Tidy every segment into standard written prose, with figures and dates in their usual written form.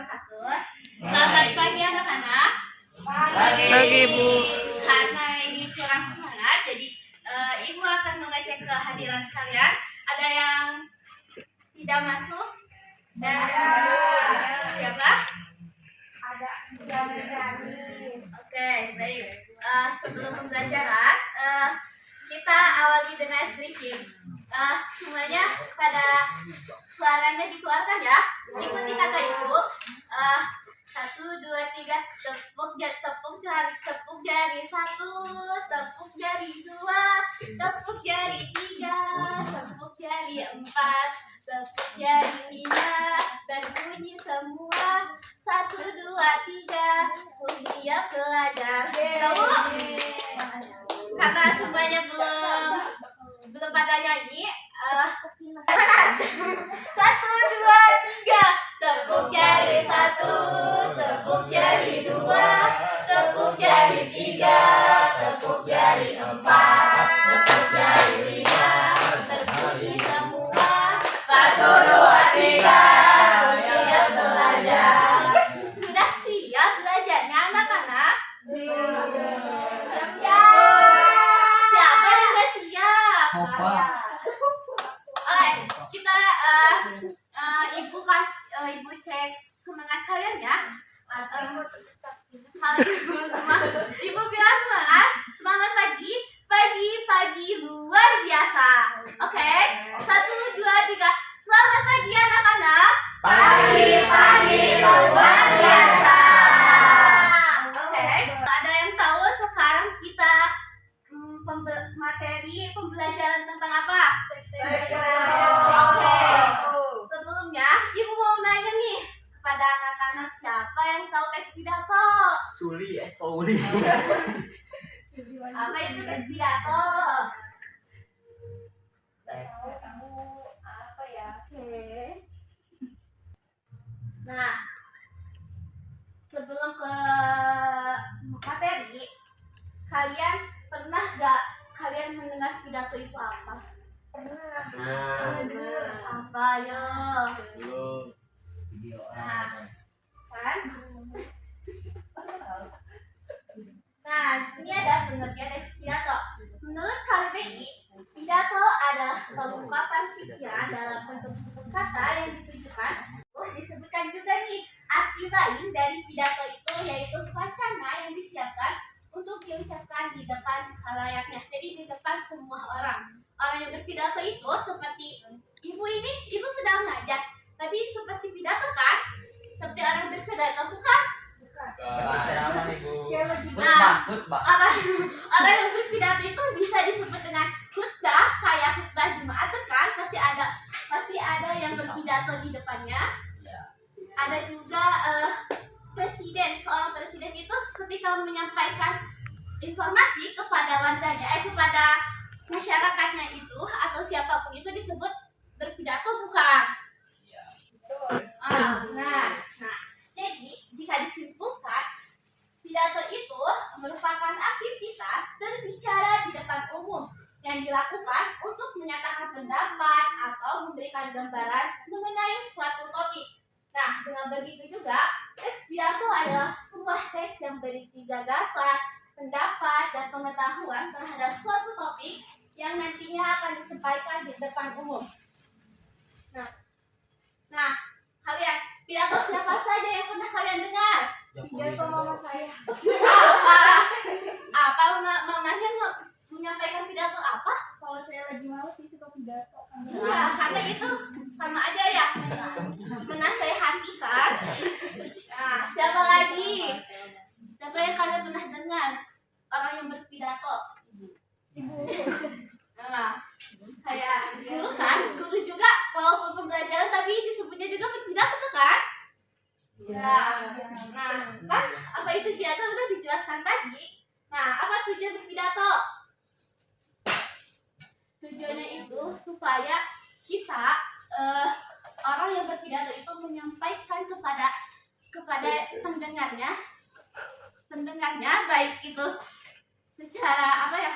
wabarakatuh. Selamat pagi anak-anak. Pagi, Bu. Karena ini kurang semangat, jadi Ibu akan mengecek kehadiran kalian. Ada yang tidak masuk? Dan siapa? Ada sudah berani. Oke, baik. Sebelum pembelajaran, kita awali dengan briefing. Semuanya pada suaranya dikeluarkan ya. Ikuti kata Ibu. 1, 2, 3, tepuk jari 1, tepuk jari 2, tepuk jari 3, tepuk jari 4, tepuk jari 5, dan bunyi semua 1, 2, 3, usia pelajar. Tahu? Karena semuanya belum pada nyanyi. 1, 2, 3, tepuk jari 1, tepuk jari 2, tepuk jari 3, tepuk jari 4, tepuk jari 5, berbunyi semua 1, 2, 3, siap belajar. Sudah siap belajarnya anak-anak? Siap. Siapa yang sudah siap? Oke, kita Ibu cek semangat kalian ya. Ibu bilang semangat pagi luar biasa. Oke, 1, 2, 3, selamat pagi anak-anak. Pagi luar biasa. Oke, ada yang tahu sekarang kita materi pembelajaran tentang apa? Oke. Sebelumnya, Ibu mau nanya nih kepada anak-anak, siapa yang tahu teks pidato? Suli. Apa itu teks pidato? Apa ya? Oke. Nah, sebelum ke materi, kalian pernah gak kalian mendengar pidato itu apa? Pernah. Apa yo? Nah, kan? Nah, di sini ada pengertian teks pidato. Menurut KBBI, pidato adalah pengungkapan pikiran dalam bentuk kata yang ditujukan. Disebutkan juga nih arti lain dari pidato itu, yaitu wacana yang disiapkan untuk diucapkan di depan khalayaknya. Jadi di depan semua orang. Orang yang berpidato itu seperti Ibu ini, Ibu sedang ngajar, tapi seperti pidato kan? Seperti orang berpidato bukan? Ceramah, Ibu. Nah, orang yang berpidato itu bisa disebut dengan khutbah, kayak khutbah Jumat kan? Pasti ada yang berpidato di depannya. Ada juga presiden. Seorang presiden itu ketika menyampaikan informasi kepada warganya, kepada masyarakatnya itu atau siapapun itu disebut berpidato bukan? Nah, jadi jika disimpulkan, pidato itu merupakan aktivitas berbicara di depan umum yang dilakukan untuk menyatakan pendapat atau memberikan gambaran mengenai suatu topik. Nah, dengan begitu juga, teks pidato adalah sebuah teks yang berisi gagasan, pendapat, dan pengetahuan terhadap suatu topik yang nantinya akan disampaikan di depan umum. Nah, kalian, pidato siapa saja yang pernah kalian dengar? Pidato mama saya. Apa mamanya menyampaikan pidato apa? Kalau saya lagi malas sih suka pidato. Iya, karena itu sama aja ya, menasehati kan. Nah, siapa lagi? Siapa yang kalian pernah dengar orang yang berpidato? Ibu. Nah, kayak guru kan, guru juga walaupun pembelajaran tapi disebutnya juga berpidato kan? Ya. Nah, kan apa itu pidato udah dijelaskan tadi. Nah, apa tujuan berpidato? Tujuannya itu supaya kita orang yang berpidato itu menyampaikan kepada pendengarnya baik itu secara apa ya,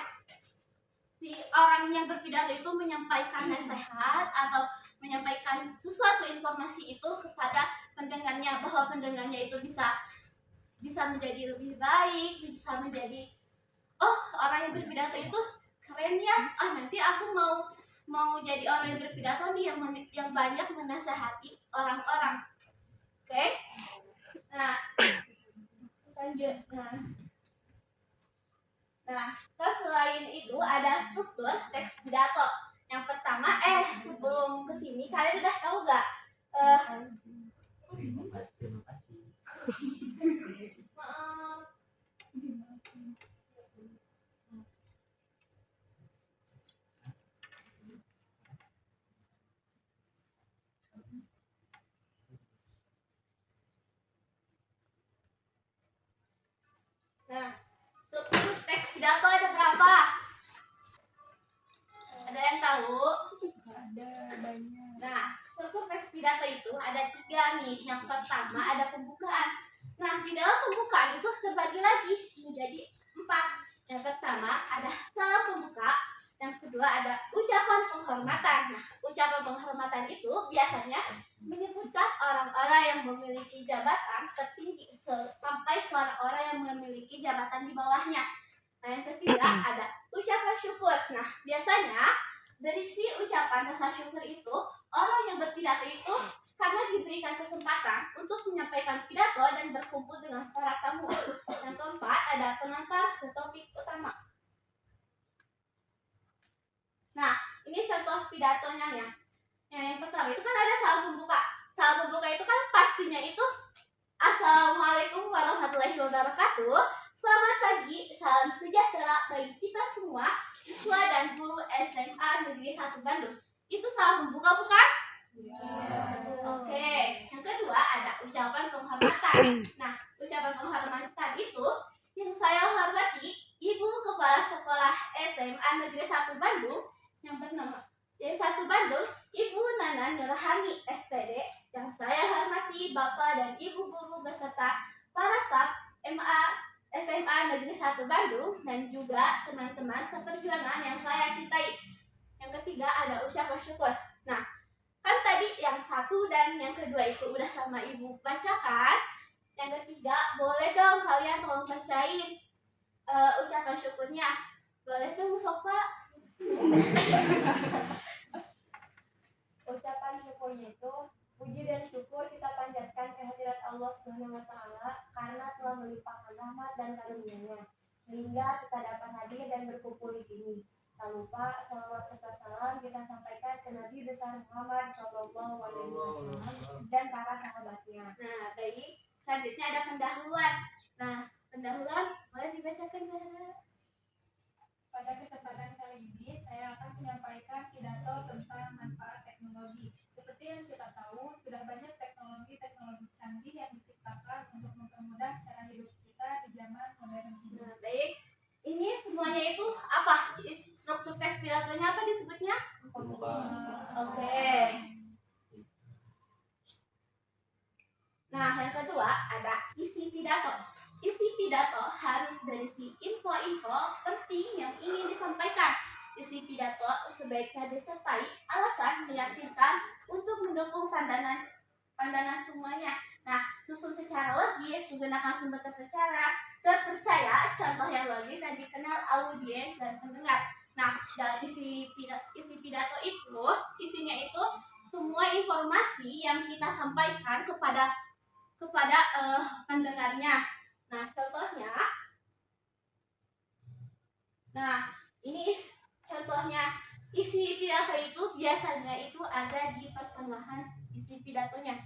si orang yang berpidato itu menyampaikan nasihat atau menyampaikan sesuatu informasi itu kepada pendengarnya pendengarnya, bahwa pendengarnya itu bisa menjadi lebih baik, bisa menjadi orang yang berpidato itu keren ya. Nanti aku mau jadi orang yang berpidato nih yang banyak menasehati orang-orang. Oke? Nah, lanjut. Nah, terus selain itu ada struktur teks pidato. Yang pertama, sebelum kesini kalian udah tahu gak? Nah, struktur teks pidato ada berapa? Ada yang tahu? Ada banyak. Nah, struktur teks pidato itu ada 3 nih. Yang pertama ada pembukaan. Nah, di dalam pembukaan itu terbagi lagi menjadi 4. Yang pertama ada salam pembuka. Yang kedua ada ucapan penghormatan. Nah, ucapan penghormatan itu biasanya menyebutkan orang-orang yang memiliki jabatan tertinggi sampai ke orang-orang yang memiliki jabatan di bawahnya. Nah, yang ketiga ada ucapan syukur. Nah, biasanya berisi ucapan rasa syukur itu orang yang berpidato itu karena diberikan kesempatan untuk menyampaikan pidato dan berkumpul dengan para tamu. Yang keempat ada pengantar ke topik utama. Nah, ini contoh pidatonya ya. Yang pertama itu kan ada salam pembuka. Salam pembuka itu kan pastinya itu Assalamualaikum warahmatullahi wabarakatuh. Selamat pagi, salam sejahtera bagi kita semua, siswa dan guru SMA Negeri 1 Bandung. Itu salam pembuka bukan? Oke. Yang kedua ada ucapan penghormatan. Nah, ucapan penghormatan itu yang saya hormati Ibu Kepala Sekolah SMA Negeri 1 Bandung yang bernama Y1 Bandung, Ibu Nana Nurhani SPD, yang saya hormati Bapak dan Ibu guru beserta para staf SMA Negeri 1 Bandung dan juga teman-teman seperjuangan yang saya cintai. Yang ketiga ada ucapan syukur. Nah, kan tadi yang 1 dan yang kedua itu udah sama Ibu bacakan. Yang ketiga, boleh dong kalian tolong bacain ucapan syukurnya. Boleh dong, Sofa? Ucapan syukurnya itu puji dan syukur kita panjatkan kehadirat Allah Subhanahu wa taala karena telah melimpahkan rahmat dan karunia-Nya sehingga kita dapat hadir dan berkumpul di sini. Tak lupa salawat serta salam kita sampaikan ke Nabi besar Muhammad Shallallahu Alaihi Wasallam dan para sahabatnya. Nah, baik. Selanjutnya ada pendahuluan. Nah, pendahuluan boleh dibacakan, Zahra? Pada kesempatan kali ini, saya akan menyampaikan pidato tentang manfaat teknologi. Seperti yang kita tahu, sudah banyak teknologi canggih yang diciptakan untuk mempermudah cara hidup kita di zaman modern ini. Nah, baik. Ini semuanya itu apa? Struktur teks pidatonya apa disebutnya? Oke. Nah, yang kedua ada isi pidato. Isi pidato harus berisi info-info penting yang ingin disampaikan. Isi pidato sebaiknya disertai alasan meyakinkan untuk mendukung pandangan semuanya. Nah, susun secara logis, menggunakan sumber terpercaya, contoh yang logis dan dikenal audiens dan pendengar. Nah, dalam isi pidato itu, isinya itu semua informasi yang kita sampaikan kepada pendengarnya. Nah, contohnya, ini contohnya isi pidato itu biasanya itu ada di pertengahan isi pidatonya.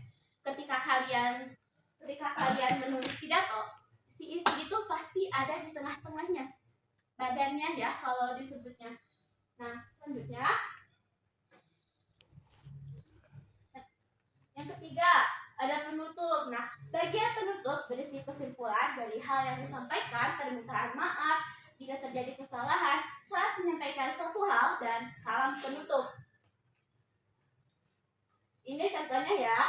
Ketika kalian menulis pidato, isi itu pasti ada di tengah-tengahnya, badannya ya kalau disebutnya. Nah, selanjutnya, yang ketiga ada penutup. Nah, bagian penutup berisi kesimpulan dari hal yang disampaikan, permintaan maaf jika terjadi kesalahan saat menyampaikan suatu hal, dan salam penutup. Ini contohnya ya.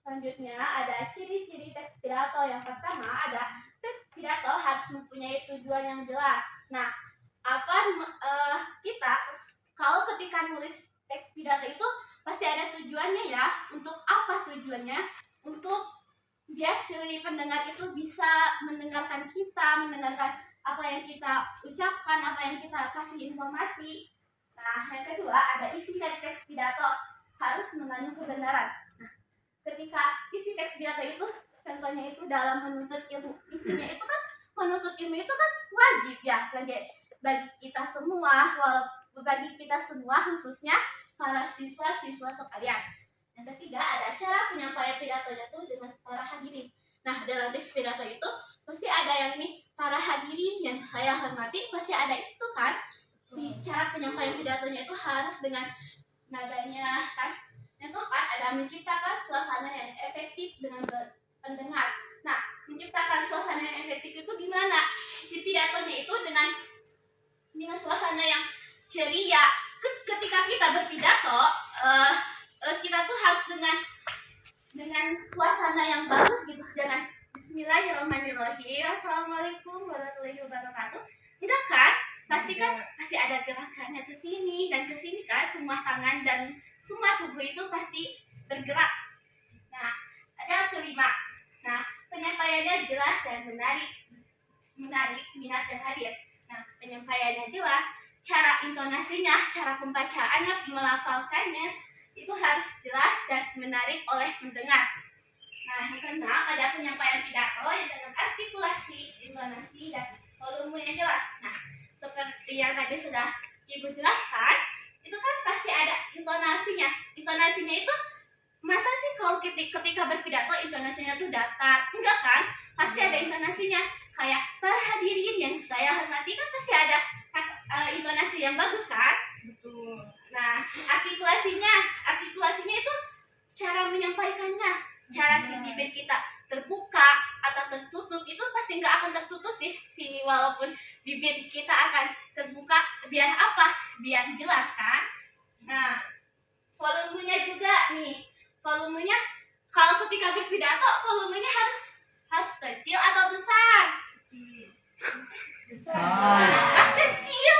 Selanjutnya ada ciri-ciri teks pidato. Yang pertama ada teks pidato harus mempunyai tujuan yang jelas. Nah, kita kalau ketika nulis teks pidato itu pasti ada tujuannya ya, pidatonya untuk biar si pendengar itu bisa mendengarkan kita, mendengarkan apa yang kita ucapkan, apa yang kita kasih informasi. Nah, yang kedua ada isi dari teks pidato harus mengandung kebenaran. Nah, ketika isi teks pidato itu contohnya itu dalam menuntut ilmu, isinya itu kan menuntut ilmu itu kan wajib ya bagi kita semua, bagi kita semua khususnya para siswa-siswa sekalian. Yang ketiga ada cara penyampaian pidatonya tuh dengan para hadirin. Nah, dalam teks pidato itu pasti ada yang ini para hadirin yang saya hormati, pasti ada itu kan. Si cara penyampaian pidatonya itu harus dengan nadanya kan. Yang keempat ada menciptakan suasana yang efektif dengan pendengar. Nah, menciptakan suasana yang efektif itu gimana? Si pidatonya itu dengan suasana yang ceria. Ketika kita berpidato, kita tuh harus dengan suasana yang bagus gitu. Jangan Bismillahirrahmanirrahim, Assalamualaikum warahmatullahi wabarakatuh. Enggak kan? Pasti ada gerakannya ke sini dan ke sini kan, semua tangan dan semua tubuh itu pasti bergerak. Nah, ada kelima. Nah, penyampaiannya jelas dan menarik minat dan hadir. Nah, penyampaiannya jelas, cara intonasinya, cara pembacaannya, melafalkannya itu harus jelas dan menarik oleh pendengar. Nah, yang keenam ada penyampaian pidato yang dengan artikulasi, intonasi dan volume yang jelas. Nah, seperti yang tadi sudah Ibu jelaskan, itu kan pasti ada intonasinya. Intonasinya itu masa sih kalau ketika berpidato intonasinya tuh datar? Enggak kan? Pasti ada intonasinya. Kayak para hadirin yang saya hormati kan pasti ada intonasi yang bagus kan? Betul. Nah, artikulasinya itu cara menyampaikannya, cara si bibir kita terbuka atau tertutup itu pasti nggak akan tertutup sih, walaupun bibir kita akan terbuka biar apa? Biar jelas kan? Nah, volumenya juga nih. Volumenya kalau ketika berpidato volumenya harus kecil atau besar? Kenapa kecil?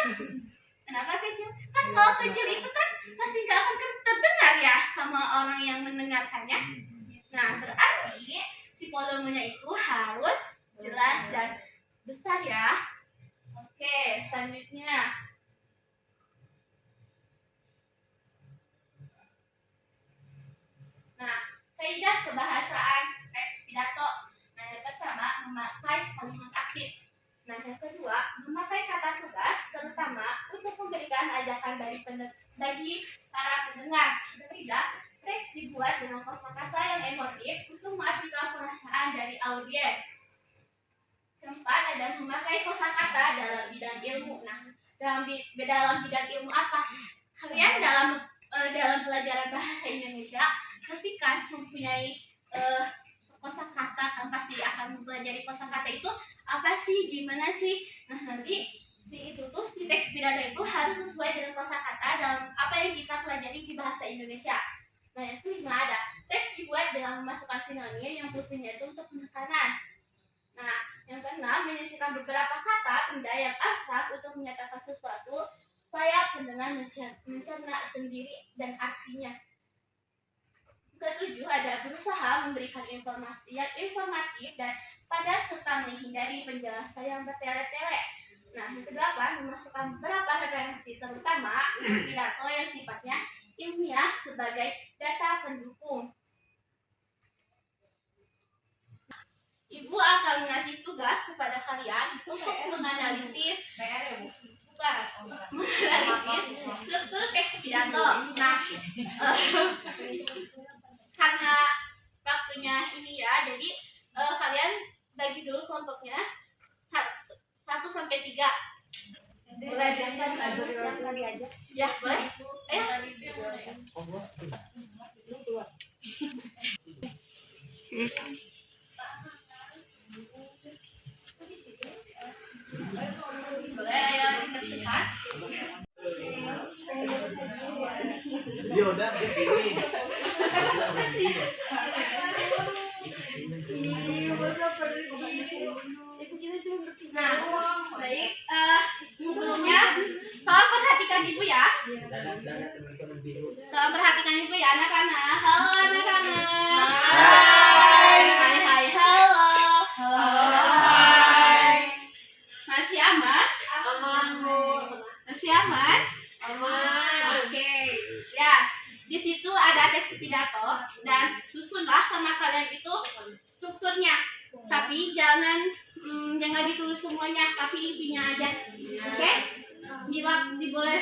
Kenapa kecil? Kan kalau kecil itu kan pasti nggak akan terdengar ya sama orang yang mendengarkannya. Nah, berarti si volumenya itu harus jelas dan besar ya. Oke, selanjutnya. Nah, kaidah kebahasaan teks pidato. Nah, yang pertama memakai kalimat aktif. Nah, yang kedua memakai kata tegas, terutama untuk memberikan ajakan bagi para pendengar. Yang ketiga, teks dibuat dengan kosakata yang emotif untuk mengapikan perasaan dari audiens. Keempat, ada memakai kosakata dalam bidang ilmu. Nah, dalam bidang ilmu apa? Kalian dalam pelajaran bahasa Indonesia pastikan mempunyai kosakata, kan pasti akan mempelajari kosakata itu apa sih, gimana sih. Nah, nanti si teks pidato itu harus sesuai dengan kosakata dalam apa yang kita pelajari di bahasa Indonesia. Nah, yang kelima ada teks dibuat dengan memasukkan sinonim yang fungsinya itu untuk penekanan. Nah, yang keenam menyisipkan beberapa kata benda yang abstrak untuk menyatakan sesuatu supaya pendengar mencerna sendiri dan artinya. Ketujuh ada berusaha memberikan informasi yang informatif dan padat serta menghindari penjelasan yang bertele-tele. Nah, yang kedelapan memasukkan beberapa referensi terutama untuk pidato yang sifatnya ilmiah sebagai data pendukung. Ibu akan ngasih tugas kepada kalian untuk menganalisis struktur teks pidato. Nah, karena waktunya ini ya, jadi kalian bagi dulu kelompoknya 1 sampai 3. Boleh yang tadi aja? Ya, boleh. Ayo. Boleh, ayo cepat. Dia udah ke sini. Nah, baik. Sebelumnya, tolong perhatikan ibu ya. Tolong perhatikan ibu ya, anak-anak. Halo anak-anak. susunlah sama kalian itu strukturnya. Tapi jangan ditulis semuanya, tapi intinya aja. Oke? Boleh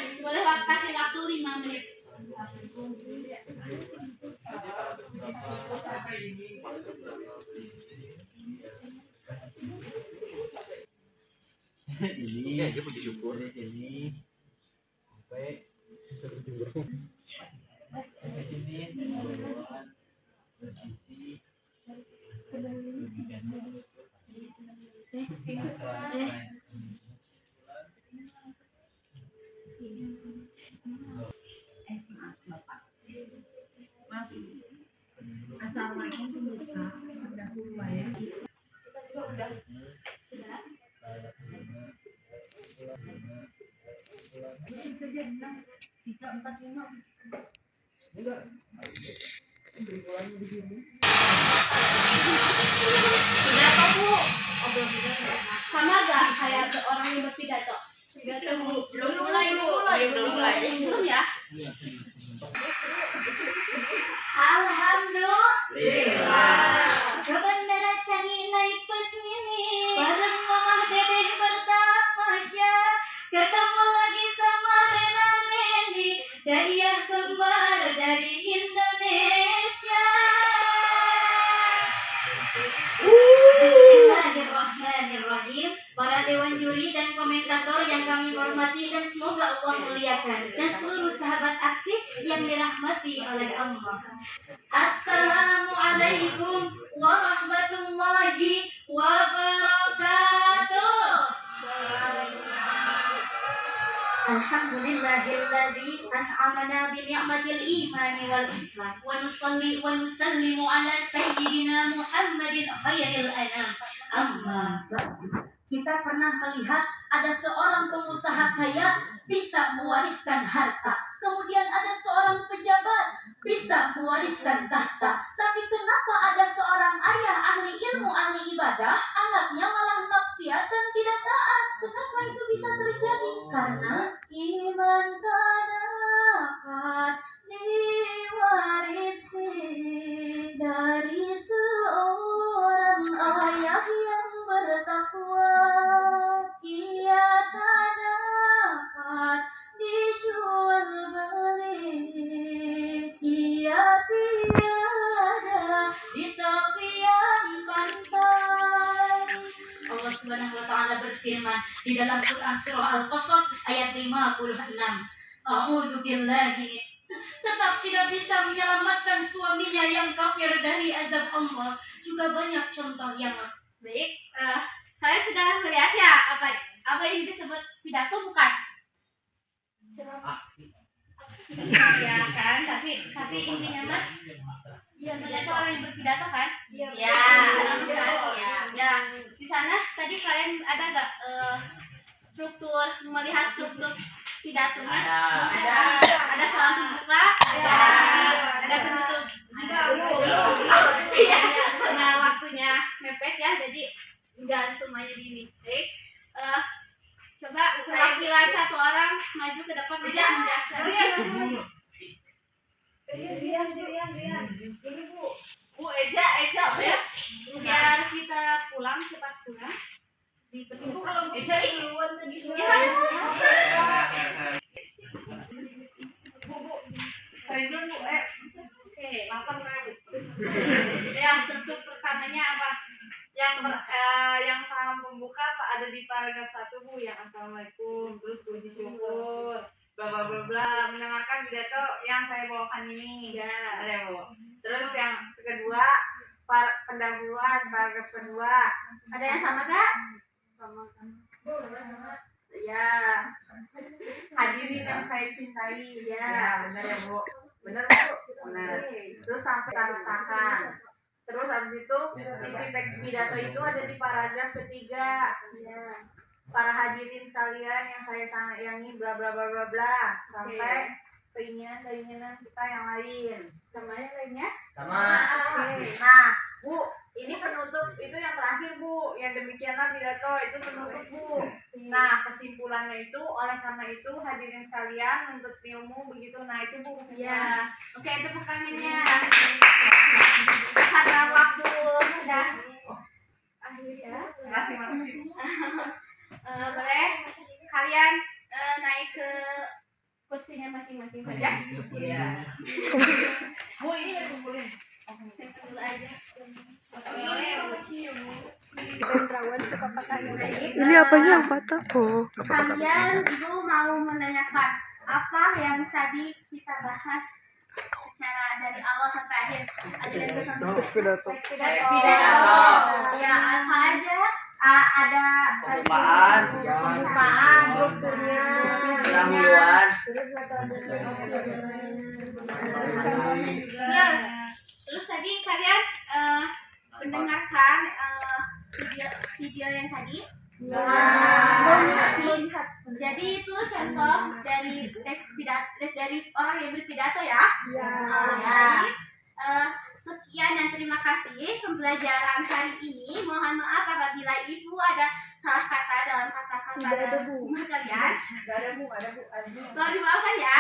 kasih waktu 5 menit. Ini dia puji syukur di sini. Sampai sini posisi Assalamualaikum warahmatullahi wabarakatuh. Pidato, Bu. Sama gak kayak orang yang berpidato? Belum mulai, Bu. Belum ya? Alhamdulillah. Kebenaran canggih naik pesini. Bareng mamah dedeh bertamasya. Ketemu lagi sama Rena Nendi. Dayah kembar dari Indonesia. Bismillahirrahmanirrahim. Para dewan juri dan komentator yang kami hormati dan semoga Allah muliakan, dan seluruh sahabat aksi yang dirahmati oleh Allah. Assalamualaikum warahmatullahi wabarakatuh. Alhamdulillahilladzi an'amana bi ni'matil imani wal islam wa nusalli wa nusallimu ala sayyidina Muhammadin khairil anam. Amma ba'du. Kita pernah melihat ada seorang pengusaha kaya bisa mewariskan harta. Kemudian ada seorang pejabat bisa mewariskan tahta. Tapi kenapa ada seorang ayah ahli ilmu, ahli ibadah, anaknya malah maksiat dan tidak taat? Kenapa itu bisa terjadi? Karena iman tak dapat diwarisi dari seorang ayah yang bertakwa. Ia tak dapat dijual beli. Ia tiada di tepian pantai. Allah Subhanahu wa taala berfirman di dalam Quran surah Al-Qasas ayat 56. A'udzu billahi, tetap tidak bisa menyelamatkan suaminya yang kafir dari azab Allah. Juga banyak contoh yang Baik, kalian sudah melihat ya apa yang disebut pidato bukan? Ya kan, tapi intinya mah pidato orang yang berpidato kan? Ya. Ya. Di sana tadi kalian ada nggak melihat struktur pidatonya? Ada salam pembuka, ada penutup. Iya, karena waktunya mepet ya, jadi nggak semuanya di ini. Baik, coba perwakilan satu orang maju ke depan aja menjelaskan. Ini Bu Eja apa ya? Biar kita cepat pulang. Ibu kalau Eja duluan tadi Ya, ayo. Saya dulu Bu. Oke. Makan saya Bu. Ya, struktur pertamanya apa? Yang salam pembuka ada di paragraf 1 Bu, yang assalamualaikum, terus puji syukur, bla bla bla bla, mendengarkan pidato yang saya bawakan ini. Ya. Ada Bu. Terus yang kedua pendahuluan paragraf kedua. Ada yang sama gak? Ya. Hadirin yang saya cintai. Ya, benar ya Bu. Benar Bu. Benar. Terus sampai tanda tangan. Terus habis itu isi teks pidato itu ada di paragraf ketiga. Ya. Para hadirin sekalian yang saya sayangi bla bla bla bla bla sampai keinginan kita yang lain. Sama yang lainnya? Sama. Oke. Nah, Bu, ini penutup, itu yang terakhir Bu, yang demikianlah pidato itu penutup Bu. Nah kesimpulannya itu, oleh karena itu hadirin sekalian menuntut ilmu begitu, nah itu Bu kesimpulannya. Ya, oke itu pertanyaannya. Karena waktu sudah akhir ya. Makasih. Boleh kalian naik ke kursinya masing-masing saja. Iya. Bu ini ya kumpulin. Saya dulu aja. Ini apanya yang patah? Oh, Kalian ibu mau menanyakan apa yang tadi kita bahas secara dari awal sampai akhir. Ada yang pidato. Ya apa aja? Ada Pengupaan, pengupaan, strukturnya, pendahuluan, terus tadi kalian mendengarkan video yang tadi? Melihat. Jadi itu contoh dari teks pidato dari orang yang berpidato ya. Jadi, sekian dan terima kasih pembelajaran hari ini. Mohon maaf apabila ibu ada salah kata dalam kata-kata kalian. Tolong dimaafkan ya.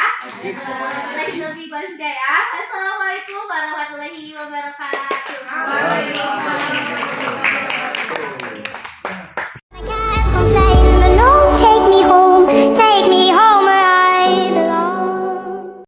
Lebih baik ya. Assalamualaikum warahmatullahi wabarakatuh.